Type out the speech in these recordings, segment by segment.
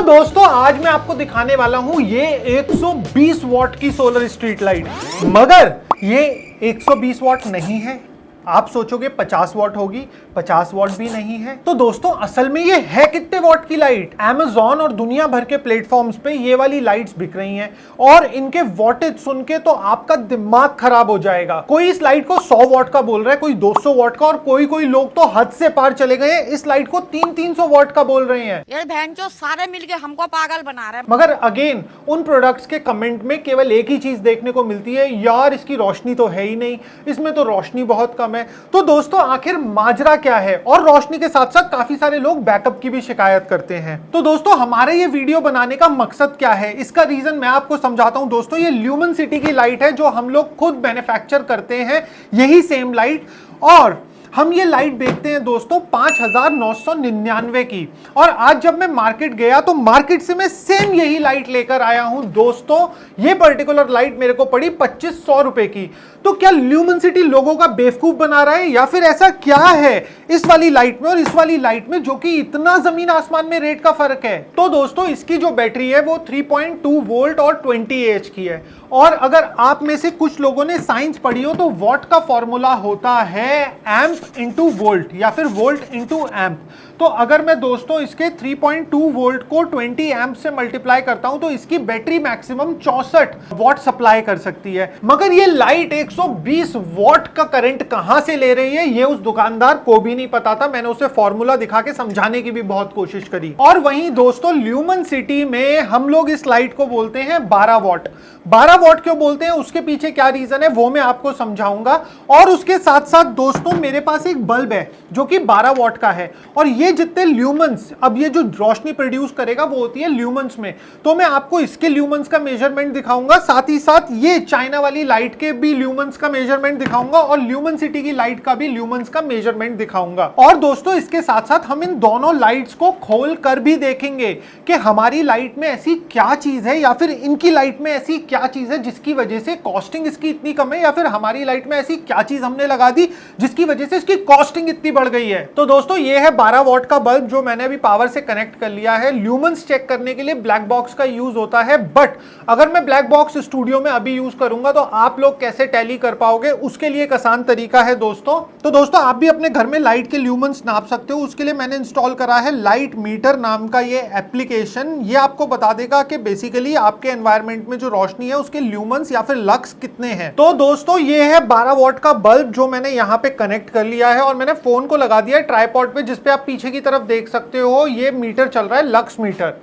दोस्तों आज मैं आपको दिखाने वाला हूं ये 120 वॉट की सोलर स्ट्रीट लाइट, मगर ये 120 वॉट नहीं है। आप सोचोगे 50 वॉट होगी, 50 वॉट भी नहीं है। तो दोस्तों असल में ये है कितने वॉट की लाइट? Amazon और दुनिया भर के प्लेटफॉर्म्स पे ये वाली लाइट्स बिक रही हैं और इनके वॉटेज सुन के तो आपका दिमाग खराब हो जाएगा। कोई इस लाइट को 100 वॉट का बोल रहा है, कोई 200 वॉट का, और कोई लोग तो हद से पार चले गए, इस लाइट को 300 वॉट का बोल रहे हैं। ये बहन जो सारे मिलके हमको पागल बना रहे हैं। मगर अगेन उन प्रोडक्ट्स के कमेंट में केवल एक ही चीज देखने को मिलती है, यार इसकी रोशनी तो है ही नहीं, इसमें तो रोशनी बहुत कम है। तो दोस्तों आखिर माजरा क्या है? और रोशनी के साथ साथ काफी सारे लोग बैकअप की भी शिकायत करते हैं। तो दोस्तों हमारे ये वीडियो बनाने का मकसद क्या है, इसका रीजन मैं आपको समझाता हूं। दोस्तों ये ल्यूमेन सिटी की लाइट है जो हम लोग खुद मैन्युफैक्चर करते हैं, यही सेम लाइट, और हम ये लाइट बेचते हैं दोस्तों 5,999 की। और आज जब मैं मार्केट गया तो मार्केट से मैं सेम यही लाइट लेकर आया हूं दोस्तों। ये पर्टिकुलर लाइट मेरे को पड़ी 2500 रुपए की। तो क्या ल्यूमेन सिटी लोगों का बेवकूफ बना रहा है, या फिर ऐसा क्या है इस वाली लाइट में और इस वाली लाइट में जो कि इतना जमीन आसमान में रेट का फर्क है? तो दोस्तों इसकी जो बैटरी है वो 3.2 वोल्ट और 20 एच की है। और अगर आप में से कुछ लोगों ने साइंस पढ़ी हो तो वॉट का फॉर्मूला होता है एम्प इंटू वोल्ट या फिर वोल्ट इंटू एम्प। तो अगर मैं दोस्तों इसके 3.2 वोल्ट को 20 एम्प से मल्टीप्लाई करता हूं तो इसकी बैटरी मैक्सिमम 64 वॉट सप्लाई कर सकती है। मगर ये लाइट 120 वॉट का करंट कहां से ले रही है ये उस दुकानदार को भी नहीं पता था। मैंने उसे फॉर्मूला दिखा के समझाने की भी बहुत कोशिश करी। और वहीं दोस्तों ल्यूमेन सिटी में हम लोग इस लाइट को बोलते हैं 12 वॉट। 12 वॉट क्यों बोलते हैं, उसके पीछे क्या रीजन है वो मैं आपको समझाऊंगा। और उसके साथ साथ दोस्तों मेरे पास एक बल्ब है जो कि 12 वॉट का है, और ये जितने ल्यूमेंस, अब ये जो रोशनी प्रोड्यूस करेगा वो होती है ल्यूमेंस में। तो मैं आपको इसके ल्यूमेंस का मेजरमेंट दिखाऊंगा, साथ ही साथ ये चाइना वाली लाइट के भी ल्यूमेंस का मेजरमेंट दिखाऊंगा, और ल्यूमेन सिटी की लाइट का भी ल्यूमेंस का मेजरमेंट दिखाऊंगा। और दोस्तों इसके साथ साथ हम इन दोनों लाइट्स को खोल कर भी देखेंगे कि हमारी लाइट में ऐसी क्या चीज है, या फिर इनकी लाइट में ऐसी क्या चीज है जिसकी वजह से कॉस्टिंग इसकी इतनी कम है, या फिर हमारी लाइट में ऐसी क्या चीज हमने लगा दी जिसकी वजह से इसकी कॉस्टिंग इतनी बढ़ गई है। तो दोस्तों ये है 12 वॉट का बल्ब जो मैंने अभी पावर से कनेक्ट कर लिया है। ल्यूमेंस चेक करने के लिए ब्लैक बॉक्स का यूज होता है, बट अगर मैं ब्लैक बॉक्स स्टूडियो में अभी यूज करूंगा तो आप लोग कैसे टैली कर पाओगे, उसके लिए एक आसान तरीका है दोस्तों। तो दोस्तों आप भी अपने घर में लाइट के ल्यूमेंस नाप सकते हो। उसके लिए मैंने इंस्टॉल करा है लाइट मीटर नाम का ये एप्लीकेशन। ये आपको बता देगा कि बेसिकली आपके एनवायरनमेंट में जो रोशनी है उसके ल्यूमेंस या फिर लक्स कितने हैं। तो दोस्तों ये है 12 वॉट का बल्ब जो मैंने यहाँ पे कनेक्ट कर लिया है, और मैंने फोन को लगा दिया है ट्राइपॉड पे, जिसपे आप पीछे की तरफ देख सकते हो ये मीटर चल रहा है, लक्स मीटर।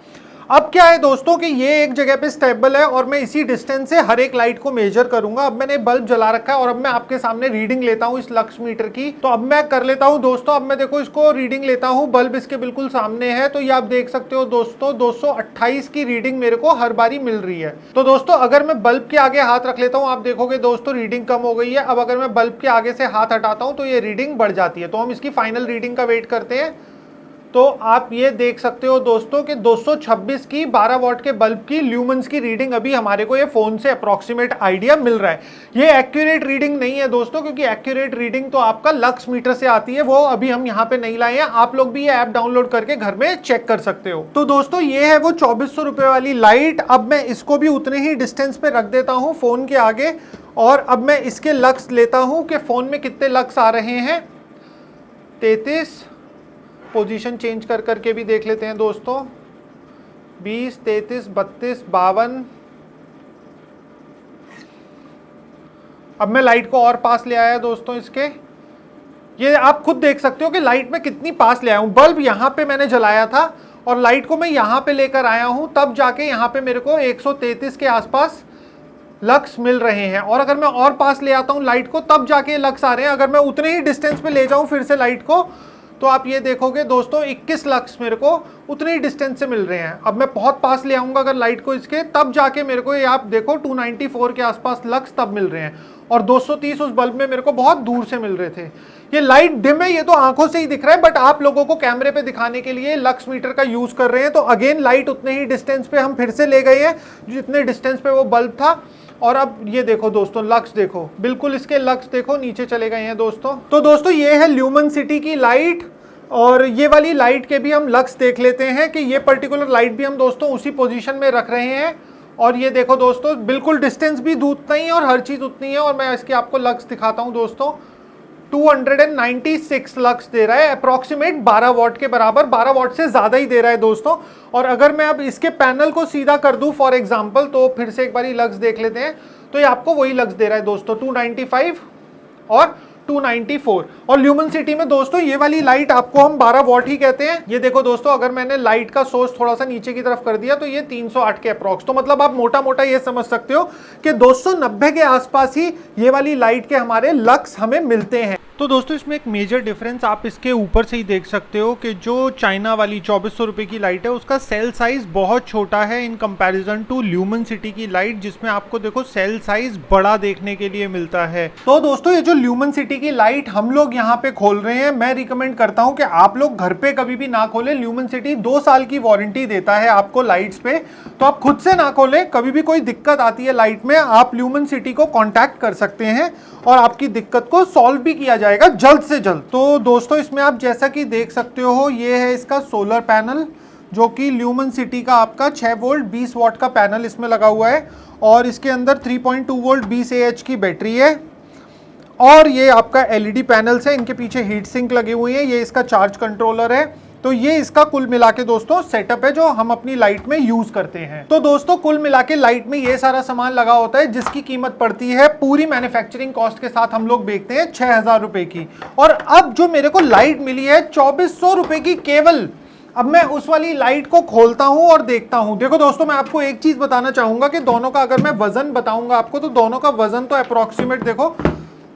अब क्या है दोस्तों कि ये एक जगह पे स्टेबल है और मैं इसी डिस्टेंस से हर एक लाइट को मेजर करूंगा। अब मैंने बल्ब जला रखा है और अब मैं आपके सामने रीडिंग लेता हूं इस लक्स मीटर की। तो अब मैं कर लेता हूं दोस्तों, अब मैं देखो इसको रीडिंग लेता हूं, बल्ब इसके बिल्कुल सामने है। तो ये आप देख सकते हो दोस्तों 228 की रीडिंग मेरे को हर बारी मिल रही है। तो दोस्तों अगर मैं बल्ब के आगे हाथ रख लेता हूँ, आप देखोगे दोस्तों रीडिंग कम हो गई है। अब अगर मैं बल्ब के आगे से हाथ हटाता हूँ तो ये रीडिंग बढ़ जाती है। तो हम इसकी फाइनल रीडिंग का वेट करते हैं। तो आप ये देख सकते हो दोस्तों कि 226 की 12 वॉट के बल्ब की ल्यूमेंस की रीडिंग अभी हमारे को ये फोन से अप्रॉक्सीमेट आइडिया मिल रहा है। ये एक्यूरेट रीडिंग नहीं है दोस्तों, क्योंकि एक्यूरेट रीडिंग तो आपका लक्स मीटर से आती है, वो अभी हम यहाँ पे नहीं लाए हैं। आप लोग भी ये ऐप डाउनलोड करके घर में चेक कर सकते हो। तो दोस्तों ये है वो 2400 रुपए वाली लाइट। अब मैं इसको भी उतने ही डिस्टेंस पे रख देता हूँ फोन के आगे, और अब मैं इसके लक्स लेता हूँ कि फोन में कितने लक्स आ रहे हैं। 33, पोजीशन चेंज कर करके भी देख लेते हैं दोस्तों, 20, 33, 32, 52। अब मैं लाइट को और पास ले आया दोस्तों इसके। ये आप खुद देख सकते हो कि लाइट में कितनी पास ले आया हूँ। बल्ब यहाँ पे मैंने जलाया था और लाइट को मैं यहाँ पे लेकर आया हूँ, तब जाके यहाँ पे मेरे को 133 के आसपास लक्स मिल रहे हैं। और अगर मैं और पास ले आता हूँ लाइट को, तब जाके लक्स आ रहे हैं। अगर मैं उतने ही डिस्टेंस पे ले जाऊँ फिर से लाइट को, तो आप ये देखोगे दोस्तों 21 लक्स मेरे को उतने ही डिस्टेंस से मिल रहे हैं। अब मैं बहुत पास ले आऊंगा अगर लाइट को इसके, तब जाके मेरे को ये आप देखो 294 के आसपास लक्स तब मिल रहे हैं, और 230 उस बल्ब में मेरे को बहुत दूर से मिल रहे थे। ये लाइट डिम है, ये तो आंखों से ही दिख रहा है, बट आप लोगों को कैमरे पे दिखाने के लिए लक्स मीटर का यूज कर रहे हैं। तो अगेन लाइट उतने ही डिस्टेंस पे हम फिर से ले गए हैं जितने डिस्टेंस पे वो बल्ब था। और अब ये देखो दोस्तों लक्स देखो, बिल्कुल इसके लक्स देखो नीचे चले गए हैं दोस्तों। तो दोस्तों ये है ल्यूमेन सिटी की लाइट और ये वाली लाइट के भी हम लक्स देख लेते हैं कि ये पर्टिकुलर लाइट भी हम दोस्तों उसी पोजीशन में रख रहे हैं। और ये देखो दोस्तों बिल्कुल डिस्टेंस भी उतना ही है और हर चीज़ उतनी है। और मैं इसके आपको लक्स दिखाता हूँ दोस्तों, 296 लक्स दे रहा है, अप्रॉक्सीमेट 12 वॉट के बराबर, 12 वॉट से ज़्यादा ही दे रहा है दोस्तों। और अगर मैं अब इसके पैनल को सीधा कर दूं फॉर एग्जांपल, तो फिर से एक बार लक्स देख लेते हैं, तो ये आपको वही लक्स दे रहा है दोस्तों, 295 और 294। और ल्यूमिनसिटी में दोस्तों ये वाली लाइट आपको हम 12 वॉट ही कहते हैं। ये देखो दोस्तों, अगर मैंने लाइट का सोर्स थोड़ा सा नीचे की तरफ कर दिया तो ये 308 के अप्रॉक्स, तो मतलब आप मोटा मोटा ये समझ सकते हो कि 290 के आसपास ही ये वाली लाइट के हमारे लक्स हमें मिलते हैं। तो दोस्तों इसमें एक मेजर डिफरेंस आप इसके ऊपर से ही देख सकते हो कि जो चाइना वाली 2400 रुपये की लाइट है उसका सेल साइज बहुत छोटा है इन कंपैरिजन टू ल्यूमिनसिटी की लाइट, जिसमें आपको देखो सेल साइज बड़ा देखने के लिए मिलता है। तो दोस्तों ये जो ल्यूमिनसिटी की लाइट हम लोग यहाँ पे खोल रहे हैं, मैं रिकमेंड करता हूँ कि आप लोग घर पे कभी भी ना खोलें। ल्यूमिनसिटी 2 साल की वारंटी देता है आपको लाइट्स पे, तो आप खुद से ना खोलें। कभी भी कोई दिक्कत आती है लाइट में, आप ल्यूमिनसिटी को कॉन्टैक्ट कर सकते हैं और आपकी दिक्कत को सॉल्व भी किया जाएगा जल्द से जल्द। तो दोस्तों इसमें आप जैसा कि देख सकते हो, ये है इसका सोलर पैनल, जो कि ल्यूमिनसिटी का आपका 6 वोल्ट 20 वॉट का पैनल इसमें लगा हुआ है। और इसके अंदर 3.2 वोल्ट 20 AH की बैटरी है। और ये आपका LED पैनल्स है, इनके पीछे हीट सिंक लगी हुई है। ये इसका चार्ज कंट्रोलर है। तो ये इसका कुल मिला के दोस्तों सेटअप है जो हम अपनी लाइट में यूज करते हैं। तो दोस्तों कुल मिला के लाइट में ये सारा सामान लगा होता है, जिसकी कीमत पड़ती है पूरी मैन्युफैक्चरिंग कॉस्ट के साथ हम लोग बेचते हैं 6000 रुपए की। और अब जो मेरे को लाइट मिली है 2400 रुपए की केवल। अब मैं उस वाली लाइट को खोलता हूं और देखता हूं। देखो दोस्तों मैं आपको एक चीज बताना चाहूंगा कि दोनों का अगर मैं वजन बताऊंगा आपको, तो दोनों का वजन तो अप्रोक्सीमेट देखो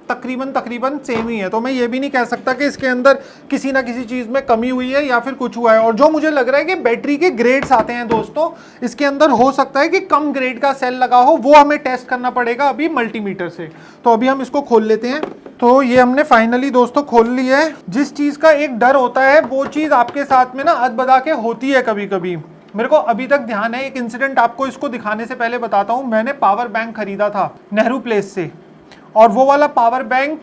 तकरीबन सेम ही है। तो मैं ये भी नहीं कह सकता कि इसके अंदर किसी ना किसी चीज़ में कमी हुई है या फिर कुछ हुआ है। और जो मुझे लग रहा है कि बैटरी के ग्रेड्स आते हैं दोस्तों, इसके अंदर हो सकता है कि कम ग्रेड का सेल लगा हो, वो हमें टेस्ट करना पड़ेगा अभी मल्टीमीटर से। तो अभी हम इसको खोल लेते हैं। तो ये हमने फाइनली दोस्तों खोल लिया है। जिस चीज़ का एक डर होता है वो चीज़ आपके साथ में ना अदबदा के होती है कभी कभी। मेरे को अभी तक ध्यान है, एक इंसिडेंट आपको इसको दिखाने से पहले बताता हूँ। मैंने पावर बैंक खरीदा था नेहरू प्लेस से, और वो वाला पावर बैंक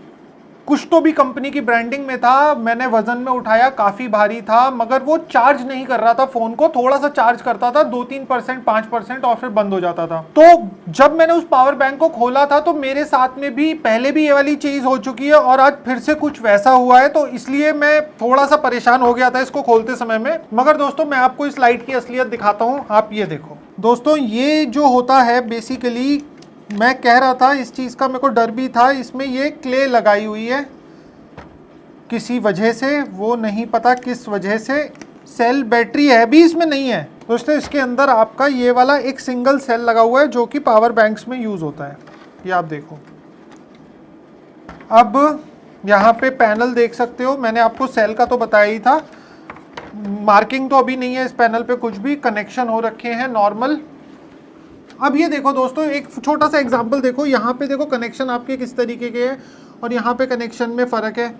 कुछ तो भी कंपनी की ब्रांडिंग में था। मैंने वजन में उठाया, काफ़ी भारी था, मगर वो चार्ज नहीं कर रहा था फ़ोन को। थोड़ा सा चार्ज करता था, 2-3%, 5% और फिर बंद हो जाता था। तो जब मैंने उस पावर बैंक को खोला था तो मेरे साथ में भी पहले भी ये वाली चीज़ हो चुकी है और आज फिर से कुछ वैसा हुआ है। तो इसलिए मैं थोड़ा सा परेशान हो गया था इसको खोलते समय में। मगर दोस्तों मैं आपको इस लाइट की असलियत दिखाता हूँ। आप ये देखो दोस्तों, ये जो होता है बेसिकली, मैं कह रहा था इस चीज़ का मेरे को डर भी था, इसमें ये क्ले लगाई हुई है किसी वजह से, वो नहीं पता किस वजह से। सेल बैटरी है भी इसमें नहीं है दोस्तों। इसके अंदर आपका ये वाला एक सिंगल सेल लगा हुआ है जो कि पावर बैंक्स में यूज़ होता है। ये आप देखो। अब यहाँ पे पैनल देख सकते हो, मैंने आपको सेल का तो बताया ही था। मार्किंग तो अभी नहीं है इस पैनल पे, कुछ भी कनेक्शन हो रखे हैं नॉर्मल। अब ये देखो दोस्तों, एक छोटा सा एग्जांपल देखो। यहाँ पे देखो कनेक्शन आपके किस तरीके के हैं और यहाँ पे कनेक्शन में फ़र्क है।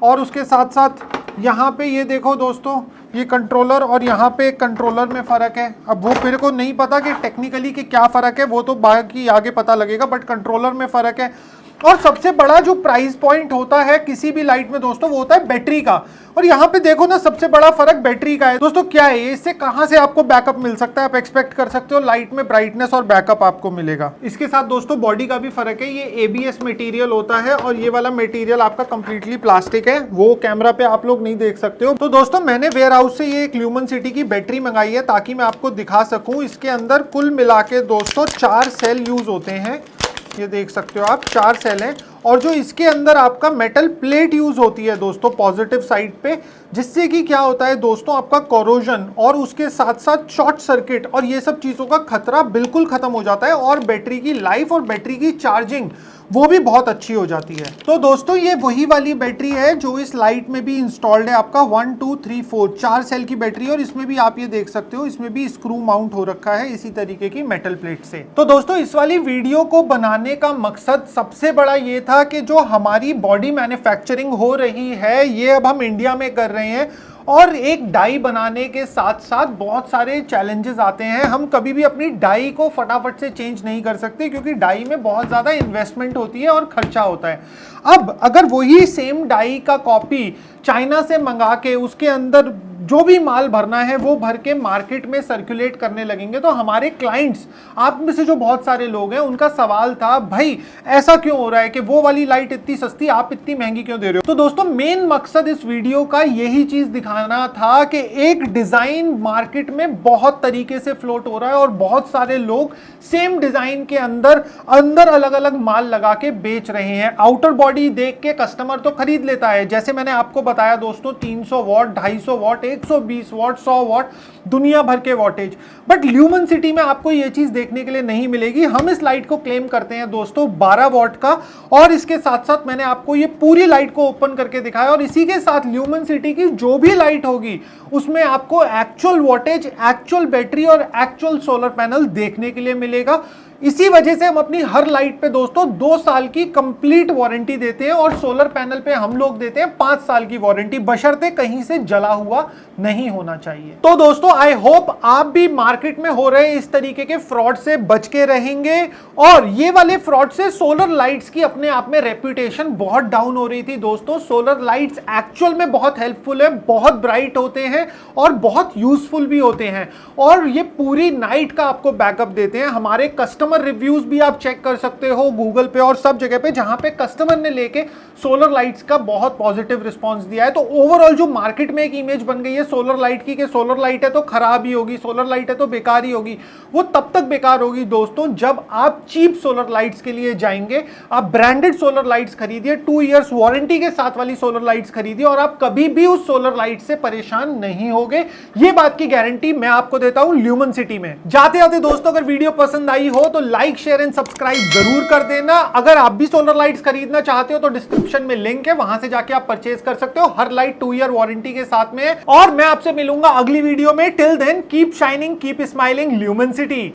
और उसके साथ साथ यहाँ पे ये देखो दोस्तों, ये कंट्रोलर और यहाँ पे एक कंट्रोलर में फ़र्क है। अब वो मेरे को नहीं पता कि टेक्निकली कि क्या फ़र्क है, वो तो बाकी आगे पता लगेगा, बट कंट्रोलर में फ़र्क है। और सबसे बड़ा जो प्राइस पॉइंट होता है किसी भी लाइट में दोस्तों, वो होता है बैटरी का। और यहाँ पे देखो ना, सबसे बड़ा फर्क बैटरी का है दोस्तों। क्या है ये, इससे कहाँ से आपको बैकअप मिल सकता है? आप एक्सपेक्ट कर सकते हो लाइट में ब्राइटनेस और बैकअप आपको मिलेगा। इसके साथ दोस्तों बॉडी का भी फर्क है। ये ABS मटेरियल होता है और ये वाला मटेरियल आपका कंप्लीटली प्लास्टिक है, वो कैमरा पे आप लोग नहीं देख सकते हो। तो दोस्तों मैंने वेयर हाउस से ये एक ल्यूमिनसिटी की बैटरी मंगाई है ताकि मैं आपको दिखा सकूँ। इसके अंदर कुल मिला के दोस्तों 4 सेल यूज होते हैं। ये देख सकते हो आप, 4 सेल हैं। और जो इसके अंदर आपका मेटल प्लेट यूज होती है दोस्तों पॉजिटिव साइड पे, जिससे कि क्या होता है दोस्तों, आपका कोरोजन और उसके साथ साथ शॉर्ट सर्किट और ये सब चीज़ों का खतरा बिल्कुल खत्म हो जाता है। और बैटरी की लाइफ और बैटरी की चार्जिंग वो भी बहुत अच्छी हो जाती है। तो दोस्तों ये वही वाली बैटरी है जो इस लाइट में भी इंस्टॉल्ड है। आपका 1 2 3 4 4 सेल की बैटरी, और इसमें भी आप ये देख सकते हो, इसमें भी स्क्रू माउंट हो रखा है इसी तरीके की मेटल प्लेट से। तो दोस्तों इस वाली वीडियो को बनाने का मकसद सबसे बड़ा ये था कि जो हमारी बॉडी मैन्युफैक्चरिंग हो रही है, ये अब हम इंडिया में कर रहे हैं और एक डाई बनाने के साथ साथ बहुत सारे चैलेंजेस आते हैं। हम कभी भी अपनी डाई को फटाफट से चेंज नहीं कर सकते क्योंकि डाई में बहुत ज़्यादा इन्वेस्टमेंट होती है और खर्चा होता है। अब अगर वही सेम डाई का कॉपी चाइना से मंगा के उसके अंदर जो भी माल भरना है वो भर के मार्केट में सर्कुलेट करने लगेंगे तो हमारे क्लाइंट्स, आप में से जो बहुत सारे लोग हैं, उनका सवाल था भाई ऐसा क्यों हो रहा है कि वो वाली लाइट इतनी सस्ती, आप इतनी महंगी क्यों दे रहे हो। तो दोस्तों मेन मकसद इस वीडियो का यही चीज दिखाना था कि एक डिजाइन मार्केट में बहुत तरीके से फ्लोट हो रहा है और बहुत सारे लोग सेम डिजाइन के अंदर अलग अलग माल लगा के बेच रहे हैं। आउटर बॉडी देख के कस्टमर तो खरीद लेता है, जैसे मैंने आपको बताया दोस्तों 300 वॉट, 250 वॉट, 120 वॉट, 100 वॉट, दुनिया भर के वॉटेज। बट ल्यूमन सिटी में आपको यह चीज देखने के लिए नहीं मिलेगी। हम इस लाइट को क्लेम करते हैं दोस्तों 12 वॉट का, और इसके साथ साथ मैंने आपको ये पूरी लाइट को ओपन करके दिखाया, और इसी के साथ ल्यूमन सिटी की जो भी लाइट होगी उसमें आपको एक्चुअल वॉटेज, एक्चुअल बैटरी और एक्चुअल सोलर पैनल देखने के लिए मिलेगा। इसी वजह से हम अपनी हर लाइट पे दोस्तों 2 साल की कंप्लीट वारंटी देते हैं और सोलर पैनल पे हम लोग देते हैं 5 साल की वारंटी, बशर्ते कहीं से जला हुआ नहीं होना चाहिए। तो दोस्तों आई होप आप भी मार्केट में हो रहे इस तरीके के फ्रॉड से बच के रहेंगे। और ये वाले फ्रॉड से सोलर लाइट्स की अपने आप में रेपुटेशन बहुत डाउन हो रही थी दोस्तों। सोलर लाइट्स एक्चुअल में बहुत हेल्पफुल है, बहुत ब्राइट होते हैं और बहुत यूजफुल भी होते हैं, और ये पूरी नाइट का आपको बैकअप देते हैं। हमारे कस्टमर रिव्यूज भी आप चेक कर सकते हो गूगल पे और सब जगह पे, जहां पे कस्टमर ने लेके सोलर लाइट्स का बहुत पॉजिटिव रिस्पांस दिया है। तो ओवरऑल जो मार्केट में एक इमेज बन गई है सोलर लाइट की कि सोलर लाइट है तो खराब ही होगी, सोलर लाइट है तो बेकार ही होगी, वो तब तक बेकार होगी दोस्तों जब आप चीप सोलर लाइट्स के लिए जाएंगे। आप ब्रांडेड सोलर लाइट्स खरीदिए, 2 इयर्स वारंटी के साथ वाली सोलर लाइट्स खरीदिए, और आप कभी भी उस सोलर लाइट से परेशान नहीं होगे। ये बात की गारंटी मैं आपको देता हूं ल्यूमन सिटी में। जाते जाते दोस्तों अगर वीडियो पसंद आई हो तो लाइक, शेयर एंड सब्सक्राइब जरूर कर देना। अगर आप भी सोलर लाइट्स खरीदना चाहते हो तो डिस्क्रिप्शन में लिंक है, वहां से जाके आप परचेज कर सकते हो। हर लाइट 2 ईयर वारंटी के साथ में है। और मैं आपसे मिलूंगा अगली वीडियो में। Till then keep shining, keep smiling, Lumen city.